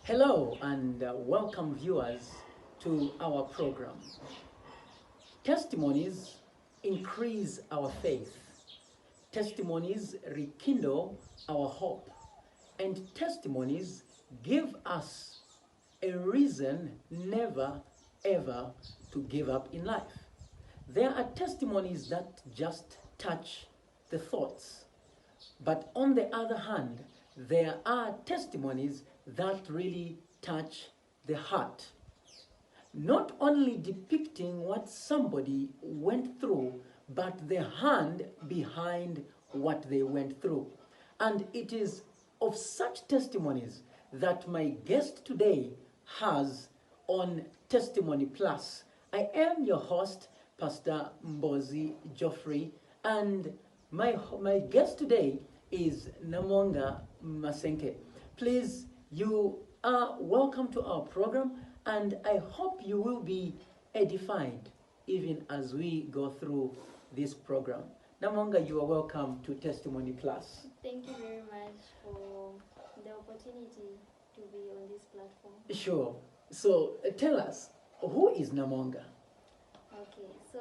Hello and welcome viewers to our program. Testimonies increase our faith. Testimonies rekindle our hope. And testimonies give us a reason never ever to give up in life. There are testimonies that just touch the thoughts. But on the other hand, there are testimonies that really touch the heart. Not only depicting what somebody went through, but the hand behind what they went through. And it is of such testimonies that my guest today has on Testimony Plus. I am your host, Pastor Mbozi Geoffrey, and my guest today is Namoonga Masenke. Please, you are welcome to our program, and I hope you will be edified even as we go through this program. Namoonga, you are welcome to Testimony Plus. Thank you very much for the opportunity to be on this platform. Sure. So tell us, who is Namoonga? Okay, so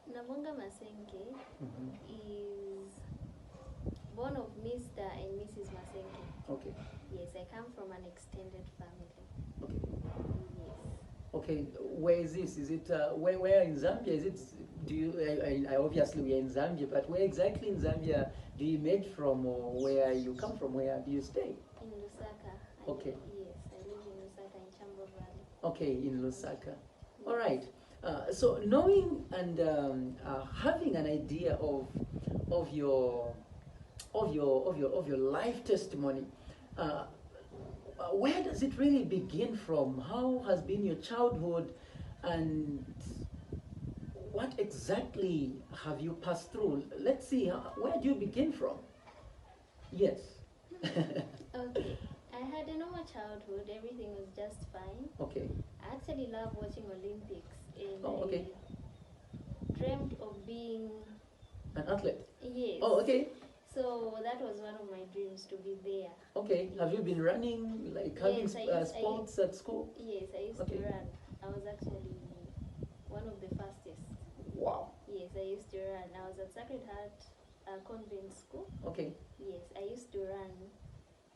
Namoonga Masenke is born of Mr. and Mrs. Masenke. Okay. Yes, I come from an extended family. Okay. Yes. Okay. Where is this? Is it where in Zambia? Is it? Do you? I obviously we are in Zambia, but where exactly in Zambia do you made from, or where you come from? Where do you stay? In Lusaka. Okay. Yes, I live in Lusaka in Chambo Valley. Okay, in Lusaka. All right. So knowing and having an idea of your life testimony, where does it really begin from? How has been your childhood, and what exactly have you passed through? Let's see. Where do you begin from? Yes. Okay. I had a normal childhood. Everything was just fine. Okay. I actually love watching Olympics, and Oh, okay. I dreamt of being. An athlete. Yes. Oh, okay. So that was one of my dreams, to be there. Okay. Have you been running, like having Yes, sports at school? Yes, I used Okay. to run. I was actually one of the fastest. Wow. Yes, I used to run. I was at Sacred Heart Convent School. Okay. Yes, I used to run.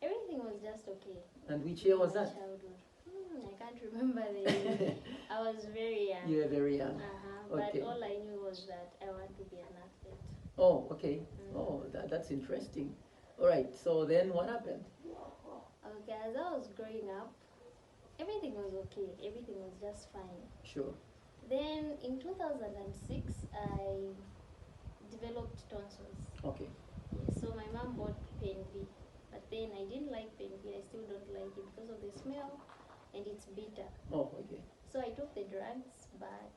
Everything was just okay. And which year was My that? childhood. I can't remember the year. I was very young. You were very young. Okay. But all I knew was that I want to be an athlete. Oh, okay. Oh, that's interesting. All right. So then what happened? Okay, as I was growing up, everything was okay. Everything was just fine. Sure. Then in 2006, I developed tonsils. Okay. Yes, so my mom bought Pain V, but then I didn't like Pain V. I still don't like it because of the smell, and it's bitter. Oh, okay. So I took the drugs, but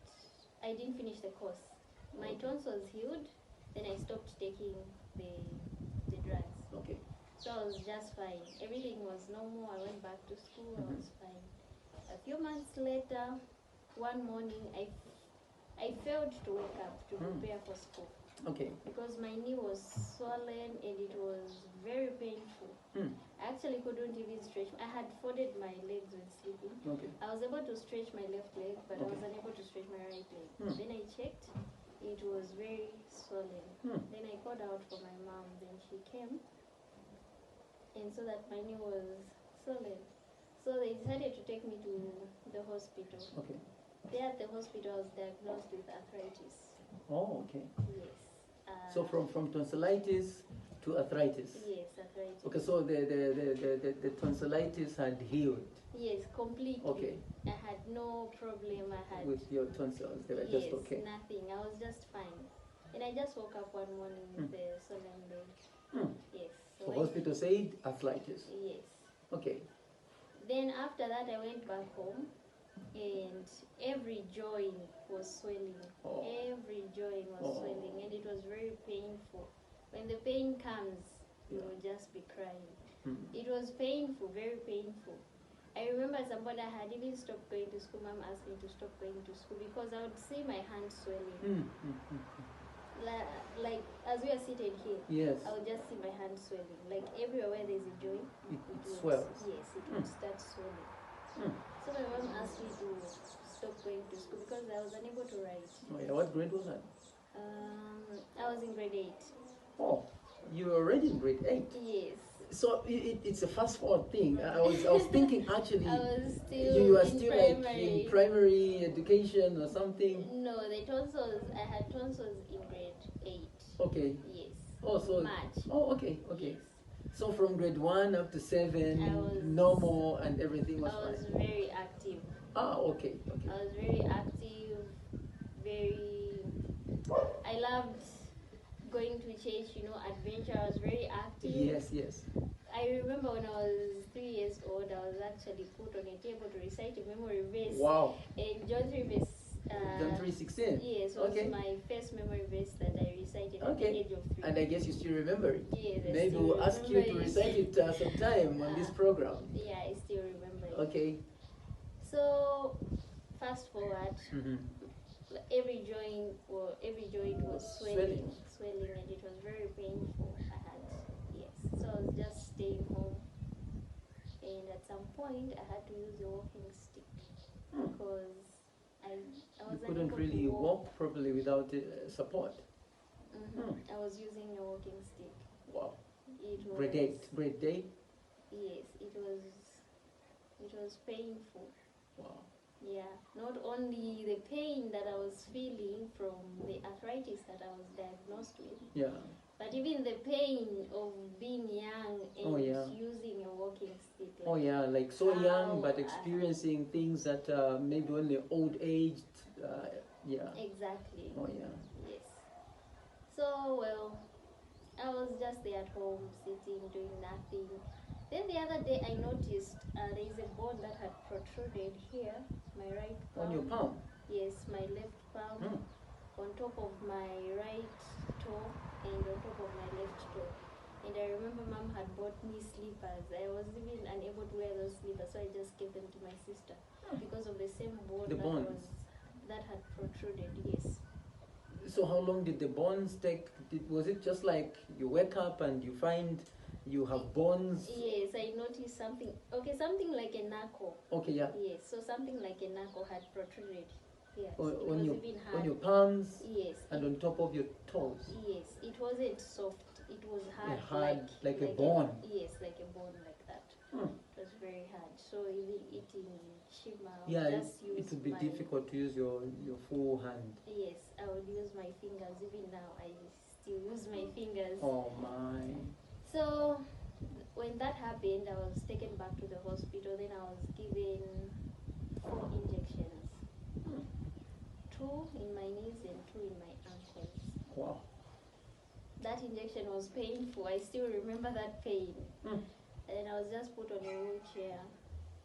I didn't finish the course. My tonsils healed, then I stopped taking the drugs. Okay. So I was just fine. Everything was normal. I went back to school. I was fine. A few months later, one morning, I failed to wake up to prepare for school Okay. because my knee was swollen and it was very painful. I actually couldn't even stretch. I had folded my legs when sleeping. Okay. I was able to stretch my left leg, but I Okay. was unable to stretch my right leg. Then I checked. It was very swollen. Then I called out for my mom. Then she came and saw that my knee was swollen. So they decided to take me to the hospital. Okay. There at the hospital, I was diagnosed with arthritis. Oh, okay. Yes. So from tonsillitis to arthritis. Yes, arthritis. Okay. So the tonsillitis had healed. Yes, completely. Okay. I had no problem. I had With your tonsils, they were yes, just okay. nothing. I was just fine. And I just woke up one morning with the swollen leg. Yes. So hospital said arthritis. Yes. Okay. Then after that, I went back home, and every joint was swelling. Oh. Every joint was swelling, and it was very painful. When the pain comes, you will just be crying. It was painful, very painful. I remember at some point I had even stopped going to school. Mom asked me to stop going to school because I would see my hands swelling. like as we are seated here, Yes. I would just see my hand swelling. Like everywhere where there's a joint, It would, swells. Yes, it would start swelling. So my mom asked me to stop going to school because I was unable to write. Oh, yeah. What grade was that? I was in grade 8. Oh, you were already in grade 8. Yes. So it's a fast forward thing. I was thinking actually I was still you are in still primary. like in primary education or something. No, the tonsils. I had tonsils in grade 8. Okay. Yes. Oh, so March. Oh, okay, okay. Yes. So from grade 1 up to 7, I was normal and everything was I was fine. very active. Ah, okay, okay. I was very active. I loved going to church. Adventure. I was very active. Yes, yes. I remember when I was 3 years old, I was actually put on a table to recite a memory verse. Wow. And John 3 verse. John 3:16. Yes, was okay. my first memory verse that I recited at the Okay. age of 3. And I guess you still remember it. Yes, I Maybe still we'll ask you to remember it. recite it sometime on this program. Yeah, I still remember it. Okay. So, fast forward, Mm-hmm. every joint was swelling, and it was very painful. Yes. So I was just staying home, and at some point I had to use a walking stick because I You was couldn't unable really to walk properly without support. I was using a walking stick. Wow. It was Grade 8. Grade 8? Yes, it was painful. Wow. Yeah, not only the pain that I was feeling from the arthritis that I was diagnosed with, Yeah. but even the pain of being young and using a walking stick. Oh yeah, like so young but experiencing things that maybe when they're old aged. Yeah. Exactly. Oh yeah. Yes. So, well, I was just there at home, sitting, doing nothing. Then the other day I noticed there is a bone that had protruded here, my right palm. On your palm? Yes, my left palm, on top of my right toe and on top of my left toe. And I remember Mom had bought me slippers. I was even unable to wear those slippers, so I just gave them to my sister because of the same bone that had protruded. Yes. So how long did the bones take? Was it just like you wake up and you find you have bones? Yes, I noticed something. Okay, something like a knuckle. Okay, yeah. Yes, so something like a knuckle had protruded. Yes. On your palms? Yes. And on top of your toes? Yes, it wasn't soft. It was hard. Like a bone? Yes, like a bone like that. It was very hard. So even eating shima, it would be difficult to use your full hand. Yes, I would use my fingers. Even now, I still use my fingers. Oh my. So when that happened, I was taken back to the hospital. Then I was given 4 injections. 2 in my knees and 2 in my ankles. Wow. That injection was painful. I still remember that pain. And I was just put on a wheelchair,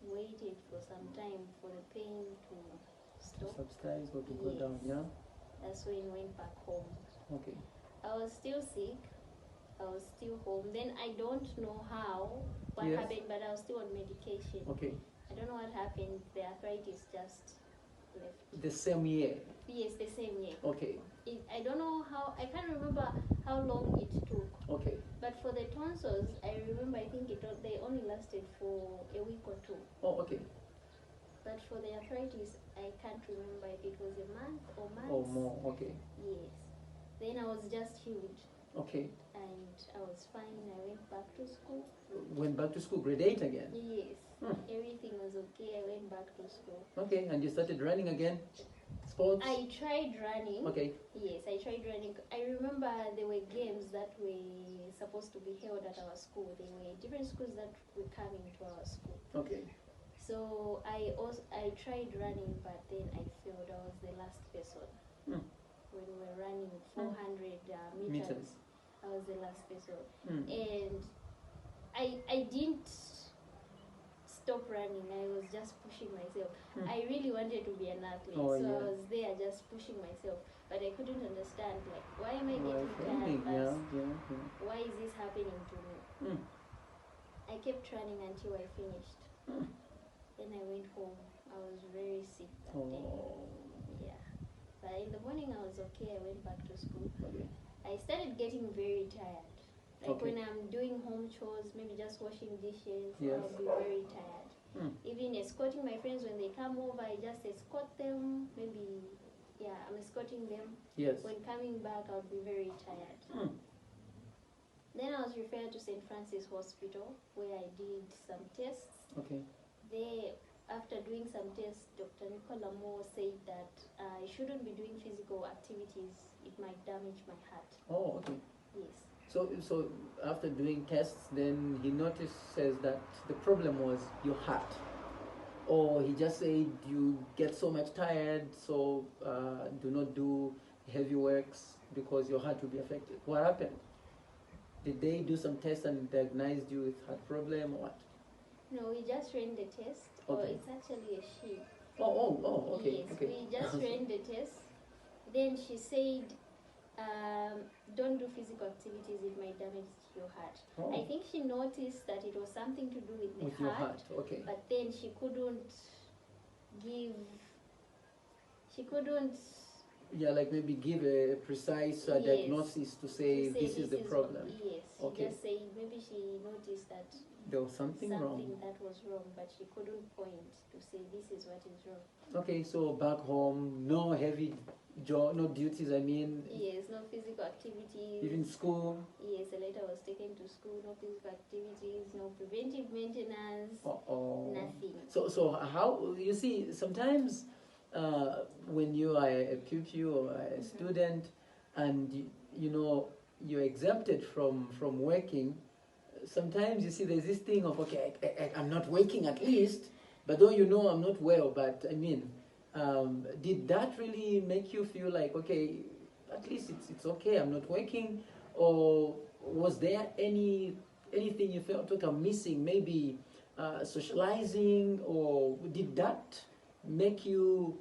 waited for some time for the pain to stop. Subsidize or to go down, yeah? That's when I went back home. Okay. I was still sick. I was still home. Then I don't know what happened, but I was still on medication. Okay. I don't know what happened. The arthritis just left. The same year? Yes, the same year. Okay. I don't know I can't remember how long it took. Okay. But for the tonsils, I remember, I think they only lasted for a week or 2. Oh, okay. But for the arthritis, I can't remember if it was a month or months. Or more, okay. Yes. Then I was just healed. Okay. And I was fine. I went back to school. Went back to school, grade 8 again? Yes. Everything was okay. I went back to school. Okay, and you started running again? Sports? I tried running. Okay. Yes, I tried running. I remember there were games that were supposed to be held at our school. There were different schools that were coming to our school. Okay. So I tried running, but then I failed. I was the last person. When we were running 400 meters, I was the last person. And I didn't stop running. I was just pushing myself. I really wanted to be an athlete, I was there just pushing myself. But I couldn't understand, like, why am I getting tired? Why is this happening to me? I kept running until I finished. Then I went home. I was very sick that day. Yeah. But in the morning I was okay. I went back to school. Okay. I started getting very tired. Like Okay. when I'm doing home chores, maybe just washing dishes, Yes. I'll be very tired. Hmm. Even escorting my friends when they come over, I just escort them. Maybe, yeah, I'm escorting them. Yes. When coming back, I'll be very tired. Hmm. Then I was referred to St. Francis Hospital, where I did some tests. Okay. There, after doing some tests, Dr. Nicola Moore said that I shouldn't be doing physical activities. It might damage my heart. Oh, okay. Yes. So after doing tests, then he notices that the problem was your heart, or he just said you get so much tired, so do not do heavy works because your heart will be affected. What happened? Did they do some tests and diagnosed you with heart problem or what? No, we just ran the test. Or Okay. it's actually a she. Oh, okay. Yes, Okay. we just ran the test. Then she said, don't do physical activities, it might damage your heart. Oh. I think she noticed that it was something to do with the With heart, your heart, okay. but then she couldn't Yeah, like maybe give a precise Yes. diagnosis to say this is the problem. Yes, she Okay. just said maybe she noticed that There was something wrong. that was wrong, but she couldn't point to say this is what is wrong. Okay, so back home, no heavy job, no duties. I mean, Yes, no physical activities. even school. Yes, a later I was taken to school, no physical activities, no preventive maintenance, nothing. So how you see sometimes when you are a pupil or a student, and you know you're exempted from working. Sometimes you see there's this thing of okay, I'm not working at least, but though you know I'm not well. But I mean, did that really make you feel like okay, at least it's okay, I'm not working, or was there anything you felt like I'm missing? Maybe socializing, or did that make you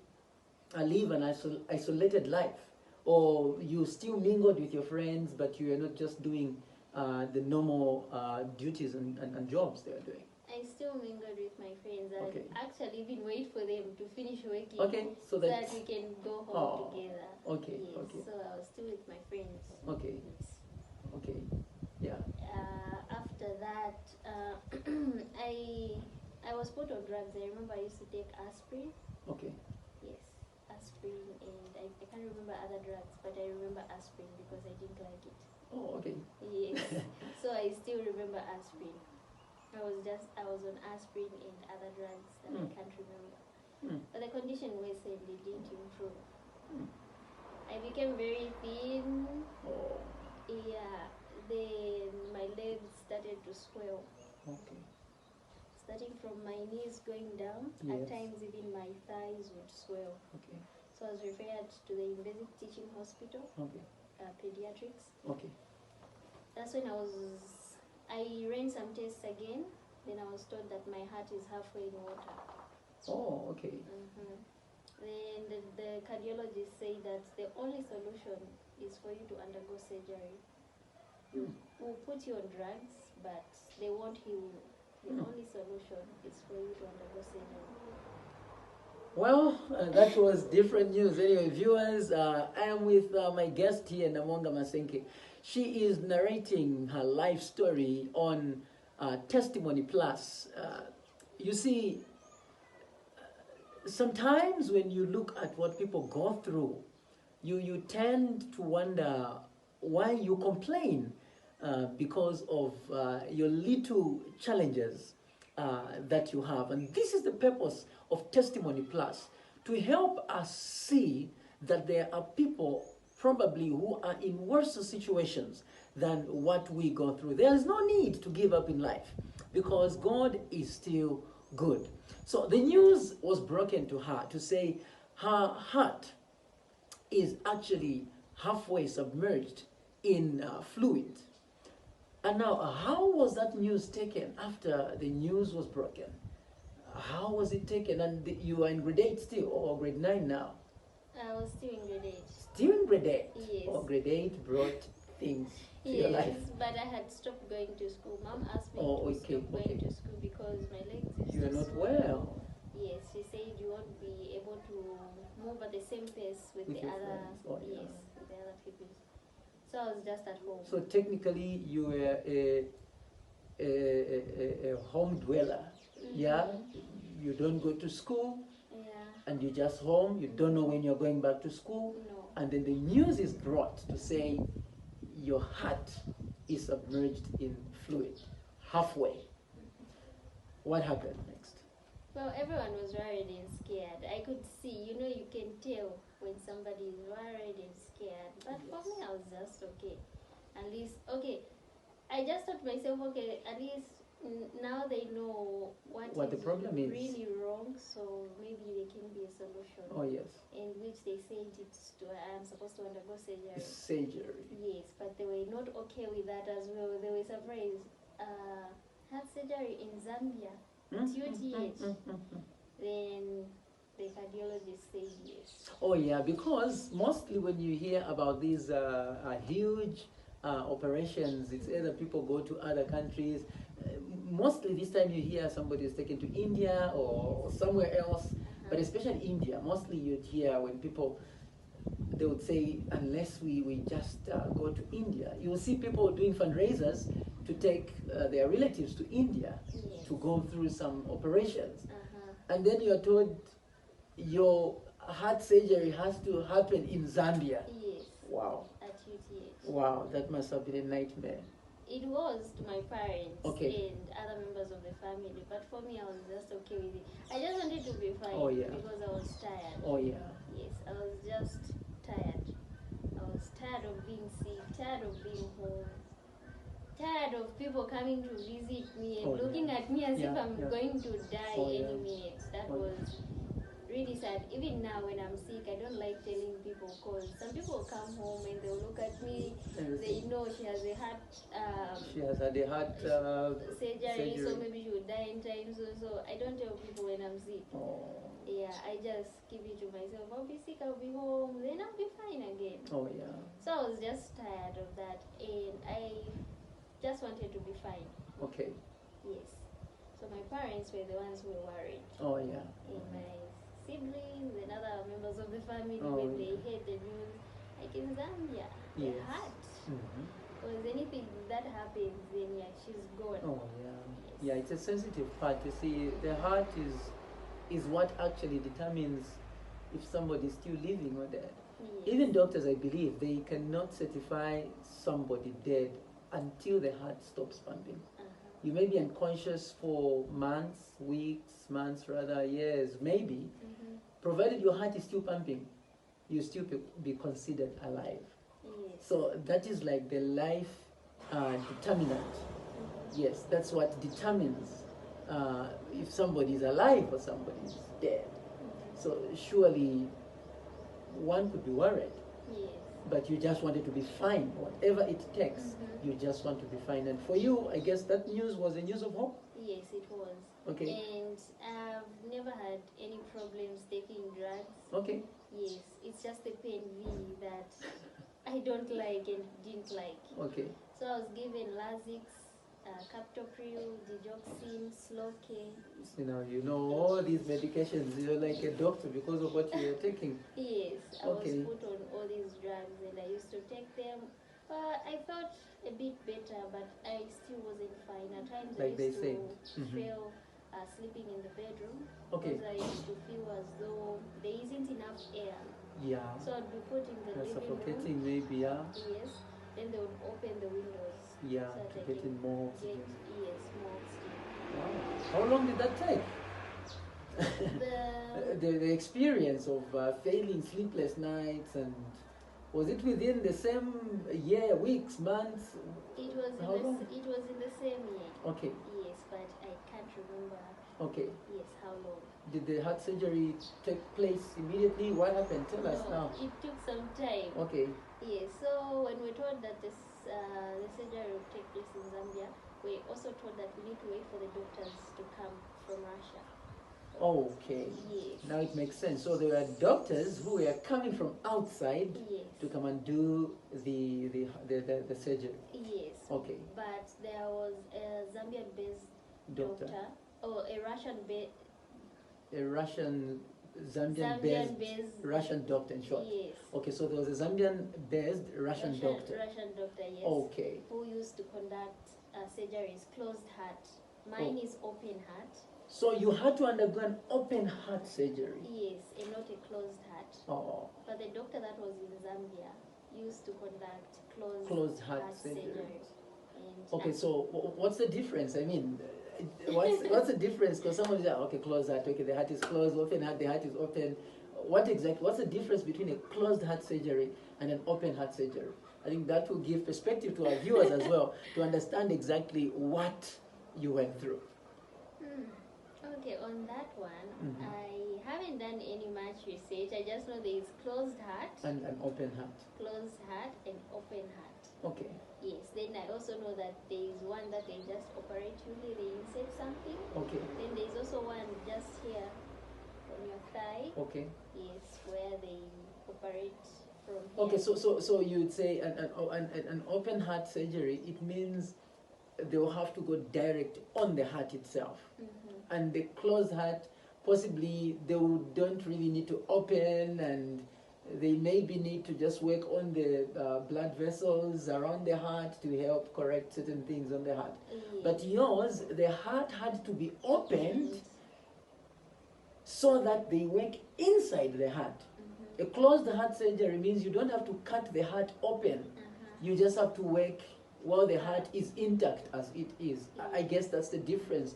live an isolated life, or you still mingled with your friends, but you are not just doing the normal duties and jobs they are doing? I still mingled with my friends. Okay. I actually even wait for them to finish working Okay, so that we can go home together. Okay, Yes, okay. so I was still with my friends. Okay, Yes. okay, yeah. After that, I was put on drugs. I remember I used to take aspirin. Okay, Yes, aspirin, and I can't remember other drugs, but I remember aspirin because I didn't like it. oh, okay. Yes, so I still remember aspirin. I was on aspirin and other drugs that I can't remember. But the condition worsened, it didn't improve. I became very thin. Oh, Yeah, then my legs started to swell. okay. Starting from my knees going down, Yes. at times even my thighs would swell. Okay, So I was referred to the University Teaching Hospital, okay, pediatrics. okay. That's when I ran some tests again. Then I was told that my heart is halfway in water. Oh, okay. Then the cardiologist said that the only solution is for you to undergo surgery. We'll put you on drugs, but they won't heal you. The only solution is for you to undergo surgery. Well, that was different news. Anyway, viewers, I am with my guest here, Namoonga Masenke. She is narrating her life story on Testimony Plus. You see, sometimes when you look at what people go through, you tend to wonder why you complain because of your little challenges that you have. And this is the purpose of Testimony Plus, to help us see that there are people probably who are in worse situations than what we go through. There is no need to give up in life because God is still good. So the news was broken to her to say her heart is actually halfway submerged in fluid. And now, how was that news taken after the news was broken? How was it taken? And you are in grade 8 still, or grade 9 now? I was still in grade 8. Still in grade 8? Yes. Or grade 8 brought things to your life? Yes, but I had stopped going to school. Mom asked me to stop going to school because my legs used You are to not swell. well. Yes, she said you won't be able to move at the same pace with with With the your other, friends. Oh, yeah. yes, with the other people. So I was just at home. So technically, you were a home dweller. Yeah, you don't go to school, Yeah. and you're just home. You don't know when you're going back to school, No. and then the news is brought to say your heart is submerged in fluid halfway. What happened next? Well, everyone was worried and scared. I could see, you can tell when somebody is worried and scared. But for me, I was just okay. At least, okay. I just thought to myself, okay, at least now they know what the problem is. really wrong, so maybe there can be a solution. Oh yes. In which they said I'm supposed to undergo surgery. Surgery. Yes, but they were not okay with that as well. They were surprised. Had surgery in Zambia, UTH. Then the cardiologist said yes. Oh yeah, because mostly when you hear about these huge operations, it's either people go to other countries. Mostly this time you hear somebody is taken to India or somewhere else, but especially India. Mostly you'd hear when people, they would say, unless we just go to India. You will see people doing fundraisers to take their relatives to India to go through some operations. And then you're told your heart surgery has to happen in Zambia. Yes. Wow. At UTH. Wow, that must have been a nightmare. It was to my parents Okay. and other members of the family, but for me, I was just okay with it. I just wanted to be fine because I was tired. Oh yeah. Yes, I was just tired. I was tired of being sick, tired of being home, tired of people coming to visit me and looking at me as if I'm going to die any minute. That was really sad. Even now when I'm sick, I don't like telling people because some people come home and they'll look at me, they know she has a heart she has had a heart surgery, so maybe she will die in time. So I don't tell people when I'm sick. Yeah, I just keep it to myself. I'll be sick, I'll be home, then I'll be fine again. Oh yeah. So I was just tired of that and I just wanted to be fine. Okay. Yes. So my parents were the ones who were worried. Oh yeah. And my siblings and other members of the family when they heard the news, like in Zambia, the heart. Because anything that happens, then she's gone. Oh yeah. Yeah, it's a sensitive part. You see, the heart is what actually determines if somebody is still living or dead. Even doctors, I believe, they cannot certify somebody dead until the heart stops pumping. You may be unconscious for months, weeks, years, maybe. Provided your heart is still pumping, you still be considered alive. So that is like the life determinant. Yes, that's what determines if somebody is alive or somebody is dead. So surely one could be worried. But you just wanted to be fine, whatever it takes. You just want to be fine. And for you, I guess that news was a news of hope? Yes, it was. Okay. And I've never had any problems taking drugs. Okay. Yes, it's just the pain that I don't like and didn't like. Okay. So I was given Lasix, Captopril, Digoxin, Sloke. You know all these medications. You're like a doctor because of what you are taking. Yes, I was put on all these drugs and I used to take them. I felt a bit better, but I still wasn't fine. At times Like I used to feel sleeping in the bedroom because I used to feel as though there isn't enough air. Yeah. So I'd be put in the living suffocating room. maybe, yeah. Yes. Then they would open the windows. Yeah, so to get in more oxygen. Yes, more oxygen. Wow. How long did that take? the experience of failing sleepless nights, and was it within the same year, weeks, months? It was in the same year. Okay. Yes, but I can't remember. Okay. Yes, how long? Did the heart surgery take place immediately? What happened? Tell us now. It took some time. Okay. Yes, so when we're told that the surgery will take place in Zambia, we also told that we need to wait for the doctors to come from Russia. Okay. Yes. Now it makes sense. So there were doctors who were coming from outside to come and do the surgery. Yes. Okay. But there was a Zambian-based doctor, or a Russian-based. A Russian Zambian-based Zambian-based Russian doctor in short. Yes. Okay, so there was a Zambian-based Russian doctor. Russian doctor, yes. Okay. Who used to conduct surgeries, closed heart. Mine is open heart. So you had to undergo an open heart surgery? Yes, and not a closed heart. Oh. But the doctor that was in Zambia used to conduct closed Heart surgery. And Okay, so what's the difference? I mean, what's the difference? Because some of you are, okay, closed heart, okay, the heart is closed, open heart, the heart is open. What's the difference between a closed heart surgery and an open heart surgery? I think that will give perspective to our viewers as well to understand exactly what you went through. Okay, on that one, I haven't done any much research. I just know there is closed heart And an open heart. Closed heart and open heart. Okay. Yes, then I also know that there is one that they just operate, usually they insert something. Okay. Then there's also one just here on your thigh. Okay. Yes, where they operate from here. Okay, so you would say an open heart surgery, it means they will have to go direct on the heart itself. And the closed heart, possibly they don't really need to open, and they maybe need to just work on the blood vessels around the heart to help correct certain things on the heart. But yours, the heart had to be opened so that they work inside the heart. A closed heart surgery means you don't have to cut the heart open. You just have to work while the heart is intact as it is. I guess that's the difference.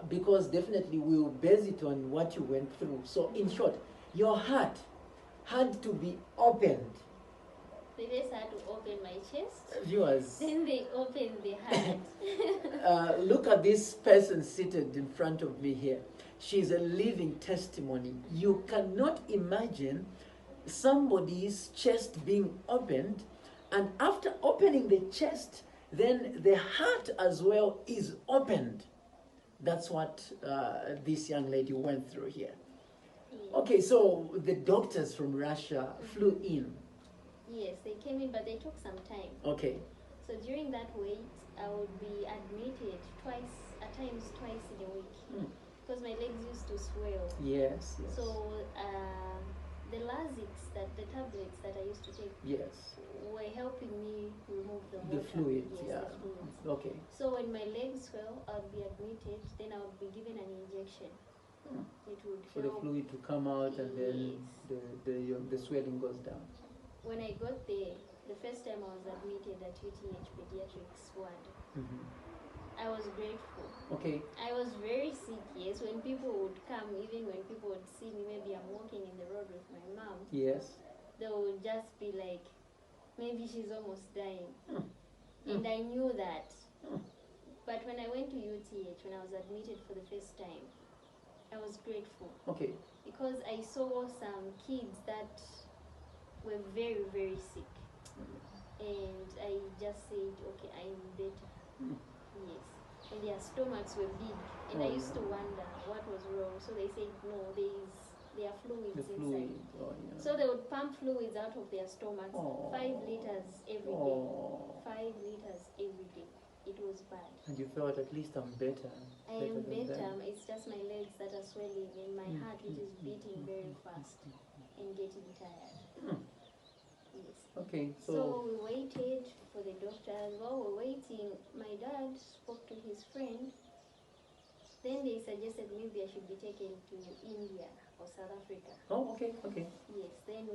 Because definitely we will base it on what you went through. So in short, your heart had to be opened. They just had to open my chest. Viewers, Then they opened the heart. look at this person seated in front of me here. She's a living testimony. You cannot imagine somebody's chest being opened, and after opening the chest, then the heart as well is opened. That's what this young lady went through here. Okay, so the doctors from Russia flew in. Yes, they came in, but they took some time. Okay. So during that wait, I would be admitted at times twice in a week. Because my legs used to swell. Yes, yes. So the Lasix, the tablets that I used to take, yes, were helping me remove the water. The fluids, yes, yeah. the fluids. Okay. So when my legs swell, I would be admitted, then I would be given an injection. It would For help. the fluid to come out, and then Yes. the swelling goes down. When I got there, the first time I was admitted at UTH Pediatrics ward, I was grateful. Okay. I was very sick, yes. When people would come, even when people would see me, maybe I'm walking in the road with my mom, Yes. they would just be like, maybe she's almost dying. And I knew that. But when I went to UTH, when I was admitted for the first time, I was grateful. Okay. Because I saw some kids that were very, very sick. And I just said, okay, I'm better. Yes. And their stomachs were big. And I used to wonder what was wrong. So they said, no, there are fluids The inside. fluid. Oh, yeah. So they would pump fluids out of their stomachs, 5 liters every day. 5 liters every day. It was bad. And you felt at least I'm better. I am than better. them. It's just my legs that are swelling and my heart, which is beating very fast and getting tired. Yes. Okay, So we waited for the doctors. While we're waiting, my dad spoke to his friend. Then they suggested maybe I should be taken to India or South Africa. Oh, okay, okay. Yes. Then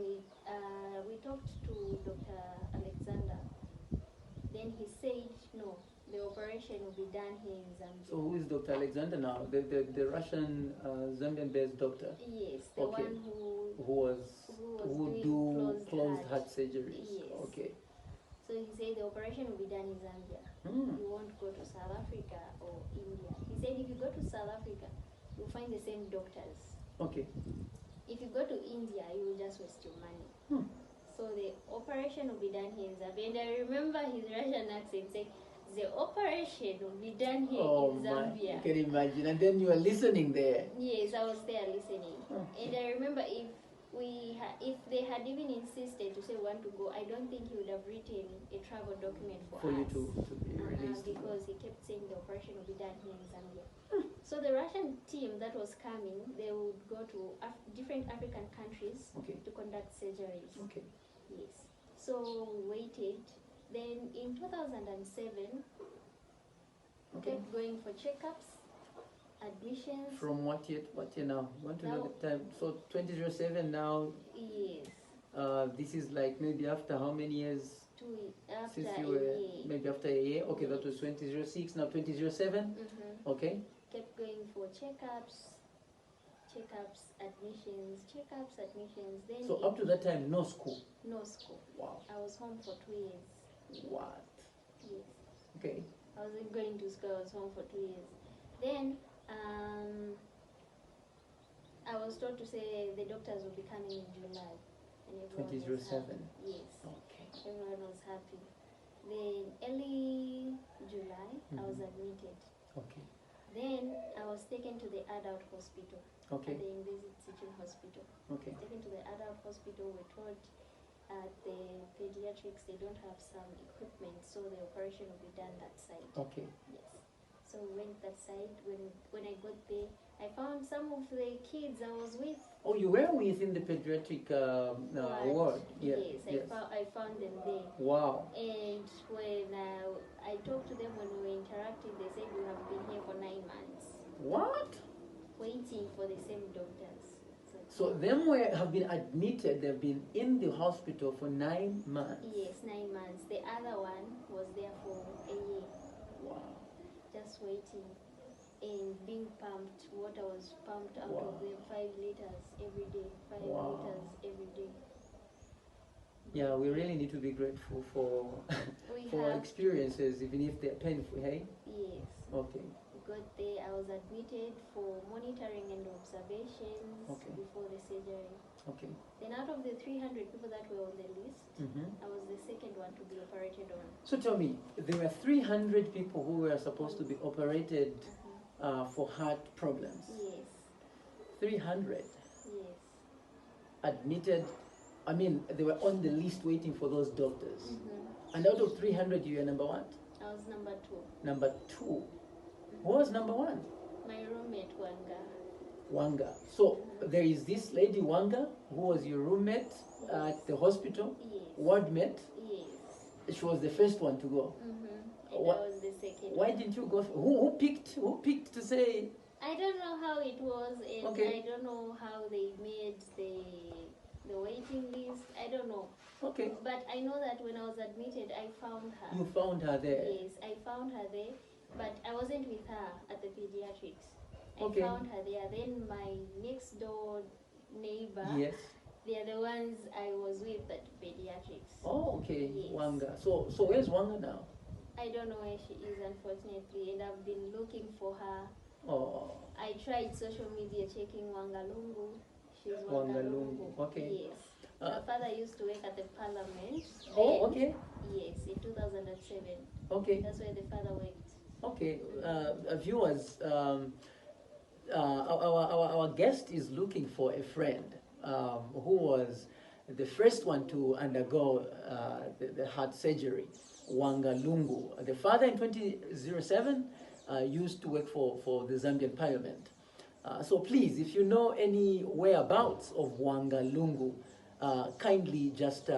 we talked to Dr. Alexander. Then he said no, the operation will be done here in Zambia. So who is Dr. Alexander now? The Russian Zambian-based doctor? Yes, the Okay. one who Who doing do closed heart. heart surgeries? Yes. Okay. So he said the operation will be done in Zambia. You won't go to South Africa or India. He said if you go to South Africa, you'll find the same doctors. Okay. If you go to India, you will just waste your money. So the operation will be done here in Zambia. And I remember his Russian accent saying, the operation will be done here in Zambia. You can imagine. And then you are listening there. Yes, I was there listening. And I remember if if they had even insisted to say we want to go, I don't think he would have written a travel document for For us. you to be released. Because he kept saying the operation will be done here in Zambia. So the Russian team that was coming, they would go to different African countries to conduct surgeries. Okay. Yes. So we waited. Then in 2007, kept going for checkups, admissions. From what year now? You want to know the time? So 2007 now. Yes. This is like maybe after how many years? After since you were a year. maybe after a year. Okay, that was 2006. Now 2007. Okay. Kept going for checkups, admissions. Then so up to that time, no school. No school. Wow. I was home for 2 years. What? Yes. Okay. I wasn't going to school. I was home for 2 years. Then I was told to say the doctors will be coming in July, and everyone 2007. was happy. Yes. Okay. Everyone was happy. Then early July, I was admitted. Okay. Then I was taken to the adult hospital. Okay. At the University Teaching Hospital. Okay. Taken to the adult hospital. We're told at the pediatrics they don't have some equipment, so the operation will be done that side. Okay. Yes. So we went that side. When I got there, I found some of the kids I was with. Oh, you were within the pediatric ward? Yeah. Yes, I found them there. Wow. And when I talked to them, when we were interacting, they said we have been here for 9 months. What? Waiting for the same doctors. So them have been admitted, they've been in the hospital for 9 months. Yes, 9 months. The other one was there for a year. Wow. Just waiting and being pumped. Water was pumped out of them, 5 liters every day. 5 liters every day. Yeah, we really need to be grateful for for experiences, even if they're painful, hey? Yes. Okay. Got there, I was admitted for monitoring and observations before the surgery. Okay. Then out of the 300 people that were on the list, I was the second one to be operated on. So tell me, there were 300 people who were supposed to be operated for heart problems. Yes. 300. Yes. Admitted, I mean, they were on the list waiting for those doctors. And out of 300, you were number what? I was number 2. Number 2. Who was number 1? My roommate, Wanga. Wanga. So there is this lady Wanga who was your roommate at the hospital, ward mate. Yes. She was the first one to go. And I was the second. Why didn't you go? Who picked to say? I don't know how it was, and I don't know how they made the waiting list. I don't know. Okay. But I know that when I was admitted, I found her. You found her there? Yes, I found her there. But I wasn't with her at the pediatrics. I found her there. Then my next door neighbor, they are the ones I was with at pediatrics. Oh, okay. Yes. Wanga. So where's Wanga now? I don't know where she is, unfortunately, and I've been looking for her. Oh. I tried social media checking Wangalungu. She's Wangalungu. Okay. Yes. Her father used to work at the parliament. Oh, okay. Yes, in 2007. Okay. That's where the father worked. Okay, viewers, our guest is looking for a friend who was the first one to undergo the heart surgery, Wangalungu. The father in 2007 used to work for the Zambian parliament. So please, if you know any whereabouts of Wangalungu, kindly just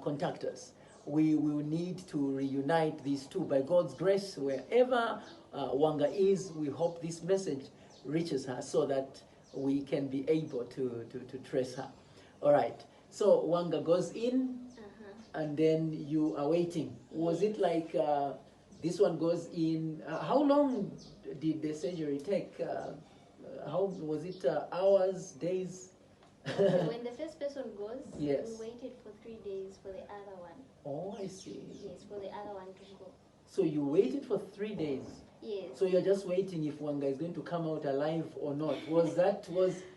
contact us. We will need to reunite these two. By God's grace, wherever Wanga is, we hope this message reaches her so that we can be able to trace her. All right. So Wanga goes in, and then you are waiting. Was it like this one goes in? How long did the surgery take? How was it? Hours, days? When the first person goes, yes. We waited for 3 days for the other one. Oh, I see. Yes, for the other one to go. So you waited for 3 days? Yes. So you're just waiting if Wanga is going to come out alive or not. Was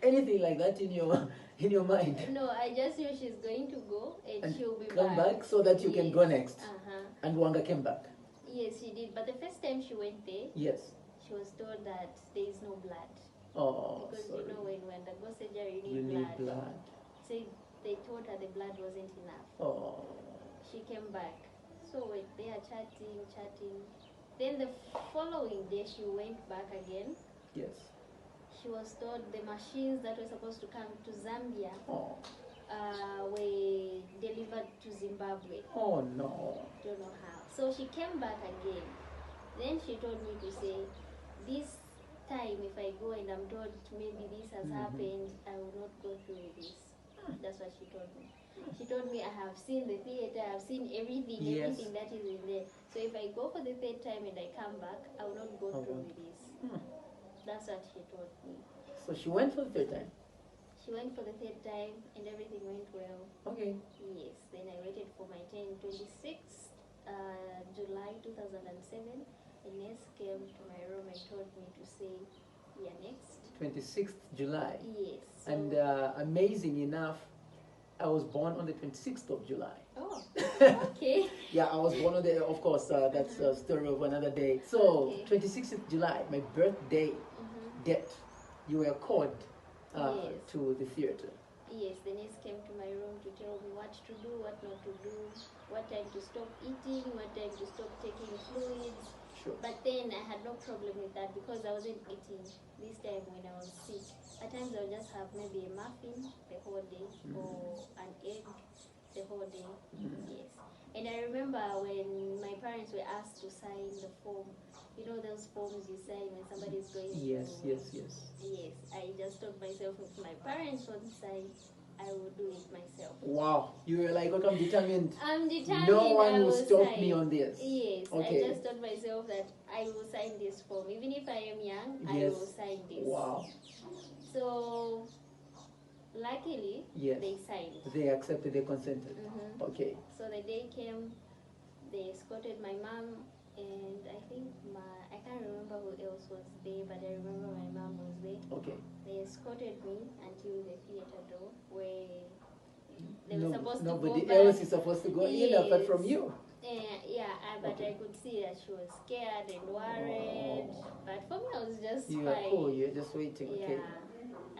anything like that in your mind? No, I just knew she's going to go and she'll be come back so that you can go next. And Wanga came back. Yes, she did. But the first time she went there, yes, she was told that there is no blood. Oh, because sorry. you know when the go surgery You need blood. So they told her the blood wasn't enough. Oh. She came back. So they are chatting. Then the following day she went back again. Yes. She was told the machines that were supposed to come to Zambia Oh. were delivered to Zimbabwe. Oh no. Don't know how. So she came back again. Then she told me to say, this time if I go and I'm told maybe this has happened, I will not go through with this. That's what she told me. She told me I have seen the theater, I've seen everything, everything that is in there. So if I go for the third time and I come back, I will not go through with this. That's what she told me. So she went for the third time? She went for the third time and everything went well. Okay. Yes. Then I waited for my turn 26th July 2007. A nurse came to my room and told me to say, yeah, next. 26th July. Yes. So And amazing enough, I was born on the 26th of July. Oh, okay. Yeah, I was born on the, of course, that's a story of another day. So, 26th of July, my birthday date, you were called to the theater. Yes, the nurse came to my room to tell me what to do, what not to do, what time to stop eating, what time to stop taking fluids. Sure. But then I had no problem with that because I wasn't eating this time when I was sick. At times I would just have maybe a muffin the whole day or an egg the whole day. Yes. And I remember when my parents were asked to sign the form, you know those forms you sign when somebody is going Yes, to... yes, yes. Yes, I just told myself if my parents won't sign, I will do it myself. Wow, you were like, okay, I'm determined. I'm determined. No one I will stop sign. me on this. Yes, Okay. I just told myself that I will sign this form. Even if I am young, I Yes. will sign this. Wow. So, luckily, Yes. they signed. They accepted, they consented. Okay. So the day came, they escorted my mom, and I think I can't remember who else was there, but I remember my mom was there. Okay. They escorted me until the theater door where they were supposed to go Nobody back. else is supposed to go in apart from Yes. you. But Okay. I could see that she was scared and worried. But for me, I was just You fine. are cool, you're just waiting. Yeah, Okay.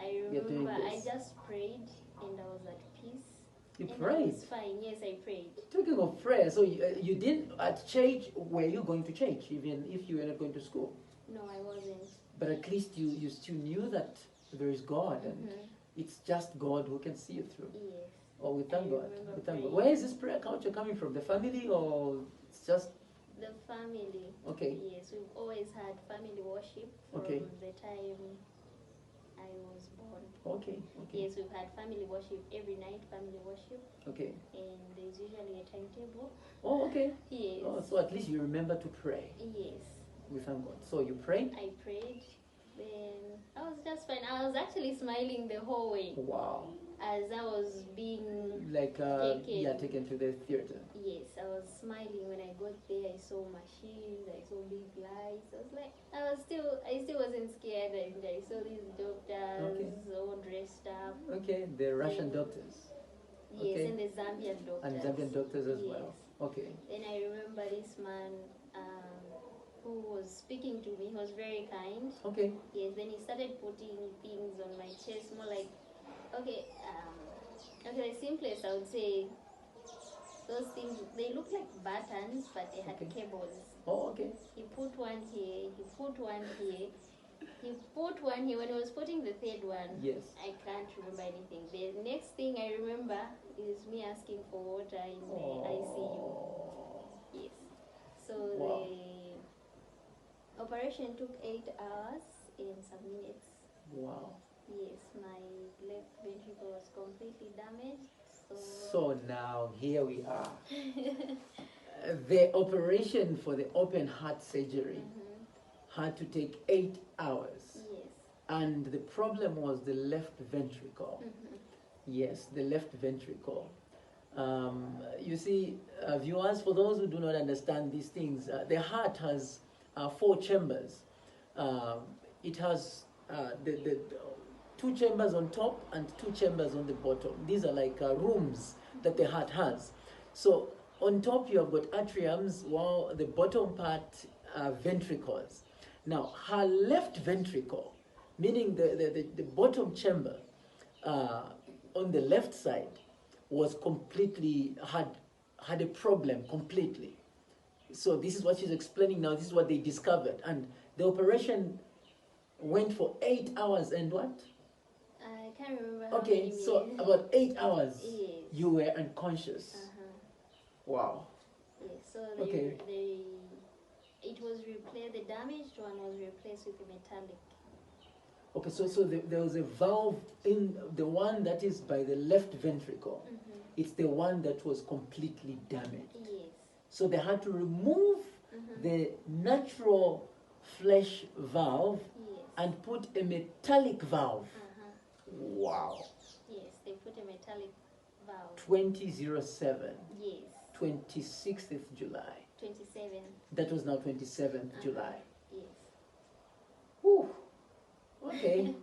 I You're doing remember I this. just prayed and I was at peace. You and I prayed. was fine. Yes, I prayed. Talking of prayer, so you didn't at church, were you going to church even if you were not going to school? No, I wasn't. But at least you still knew that there is God and it's just God who can see you through. Yes. Oh, we thank I God. remember We thank God. praying. Where is this prayer culture coming from? The family or it's just The family. okay? Yes, we've always had family worship from Okay. the time I was born. Okay, okay, Yes, we've had family worship every night, family worship, okay. and there's usually a timetable. Oh, okay. Yes. Oh, so at least you remember to pray. Yes, We thank God. So you prayed? I prayed. Then I was just fine. I was actually smiling the whole way Wow. as I was being. Like Taken. yeah, taken to the theater. Yes, I was smiling when I got there. I saw machines. I saw big lights. I was like, I still wasn't scared. And I saw these doctors all dressed up. Okay, the Russian Yeah. doctors. Yes, Okay. and the Zambian doctors. And Zambian doctors as well. Yes. Okay. Then I remember this man who was speaking to me. He was very kind. Okay. Yes, then he started putting things on my chest, more like, okay, the simplest I would say, those things, they look like buttons, but they had Okay. cables. Oh, okay. He put one here, he put one here, he put one here. When he was putting the third one, Yes. I can't remember anything. The next thing I remember is me asking for water in the ICU. Yes. So Wow. the operation took 8 hours and some minutes. Wow. Yes, my left ventricle was completely damaged. So now here we are. The operation for the open heart surgery had to take 8 hours. Yes. And the problem was the left ventricle. Yes, the left ventricle. You see, viewers, for those who do not understand these things, the heart has 4 chambers. It has the 2 chambers on top and 2 chambers on the bottom. These are like rooms that the heart has. So on top you have got atriums, while the bottom part are ventricles. Now her left ventricle meaning the bottom chamber on the left side was completely, had a problem completely. So this is what she's explaining now. This is what they discovered. And the operation went for 8 hours and what? I can't remember how Okay, many so minutes. about 8 hours Yes. you were unconscious. Wow. Yes, so Okay. it was replaced, the damaged one was replaced with a metallic. Okay, so there was a valve in the one that is by the left ventricle. It's the one that was completely damaged. Yes. So they had to remove the natural flesh valve Yes. and put a metallic valve. Wow. Yes, they put a metallic valve. 2007. Yes. 26th of July. 27. That was now 27th July. Yes. Whew. Okay.